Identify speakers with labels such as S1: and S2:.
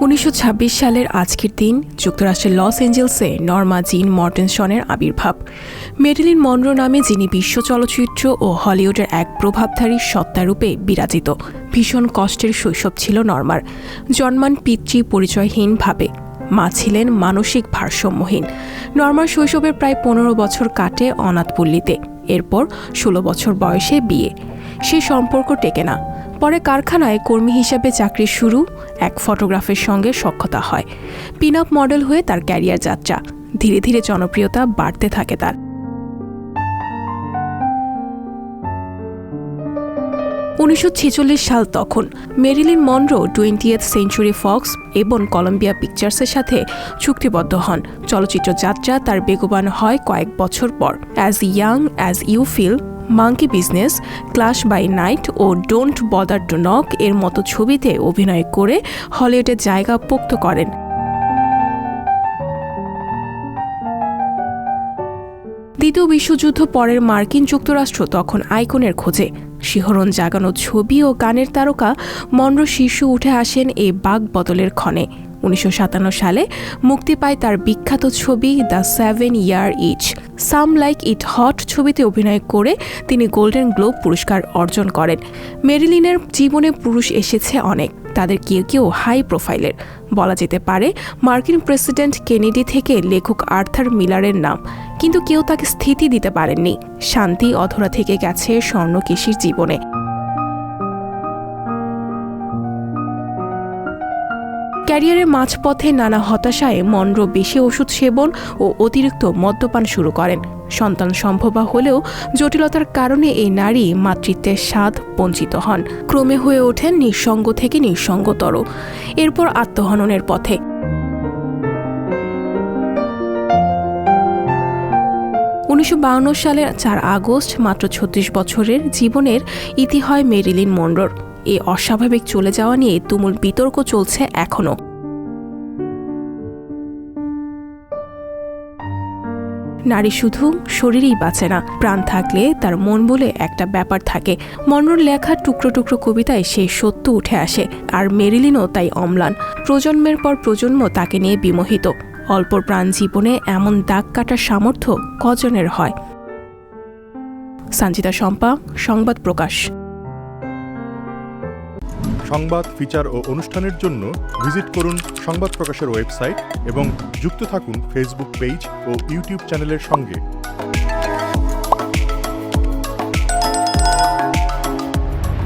S1: 1926 সালের আজকের দিন যুক্তরাষ্ট্রের লস এঞ্জেলসে নর্মা জিন মর্টেনসনের আবির্ভাব। মেরিলিন মনরো নামে যিনি বিশ্ব চলচ্চিত্র ও হলিউডের এক প্রভাবধারী সত্তারূপে বিরাজিত। ভীষণ কষ্টের শৈশব ছিল নর্মার। জন্মান পিতৃ পরিচয়হীনভাবে, মা ছিলেন মানসিক ভারসাম্যহীন। নর্মার শৈশবের প্রায় 15 বছর কাটে অনাথপল্লীতে। এরপর 16 বছর বয়সে বিয়ে। সেই সম্পর্ক টেকে না। পরে কারখানায় কর্মী হিসেবে চাকরি শুরু, এক ফটোগ্রাফের সঙ্গে সখ্যতা হয়। পিন আপ মডেল হয়ে তার ক্যারিয়ার যাত্রা। ধীরে ধীরে জনপ্রিয়তা বাড়তে থাকে তার। 1946 সাল তখন। Marilyn Munro 20th century Fox এবং কলম্বিয়া পিকচার্সের সাথে চুক্তিবদ্ধ হন। চলচ্চিত্র যাত্রা তার বেগবান হয় কয়েক বছর পর। As young as you feel, monkey business, clash by night ও ডোন্ট বদার টু নক এর মতো ছবিতে অভিনয় করে হলিউডে জায়গা পোক্ত করেন। দ্বিতীয় বিশ্বযুদ্ধ পরের মার্কিন যুক্তরাষ্ট্র তখন আইকনের খোঁজে। শিহরণ জাগানো ছবি ও গানের তারকা মনরো শীর্ষে উঠে আসেন এই বাক বদলের ক্ষণে। 1957 সালে মুক্তি পায় তার বিখ্যাত ছবি the 7 year itch. Some like it hot ছবিতে অভিনয় করে তিনি গোল্ডেন গ্লোব পুরস্কার অর্জন করেন। মেরিলিনের জীবনে পুরুষ এসেছে অনেক, তাদের কেউ কেউ হাই প্রোফাইলের। বলা যেতে পারে মার্কিন প্রেসিডেন্ট কেনেডি থেকে লেখক আর্থার মিলারের নাম, কিন্তু কেউ তাকে স্থিতি দিতে পারেননি। শান্তি অধরা থেকে গেছে স্বর্ণকেশীর জীবনে। ক্যারিয়ারের মাঝপথে নানা হতাশায় মনরো বেশি ওষুধ সেবন ও অতিরিক্ত মদ্যপান শুরু করেন। সন্তান সম্ভবা হলেও জটিলতার কারণে এই নারী মাতৃত্বের স্বাদ বঞ্চিত হন। ক্রমে হয়ে ওঠেন নিঃসঙ্গ থেকে নিঃসঙ্গতর। এরপর আত্মহননের পথে। 1952 সালের 4 আগস্ট মাত্র 36 বছরের জীবনের ইতি হয় মেরিলিন মনরোর। এই অস্বাভাবিক চলে যাওয়া নিয়ে তুমুল বিতর্ক চলছে এখনো। নারী শুধু শরীরেই বাঁচে না, প্রাণ থাকলে তার মন বলে একটা ব্যাপার থাকে। মনরোর লেখা টুকরো টুকরো কবিতায় সেই সত্য উঠে আসে, আর মেরিলিনও তাই অম্লান। প্রজন্মের পর প্রজন্ম তাকে নিয়ে বিমোহিত। অল্প প্রাণ জীবনে এমন দাগ কাটার সামর্থ্য কজনের হয়? সঞ্জিতা শম্পা, সংবাদ প্রকাশ।
S2: সংবাদ, ফিচার ও অনুষ্ঠানের জন্য ভিজিট করুন সংবাদ প্রকাশের ওয়েবসাইট এবং যুক্ত থাকুন ফেসবুক পেজ ও ইউটিউব চ্যানেলের সঙ্গে।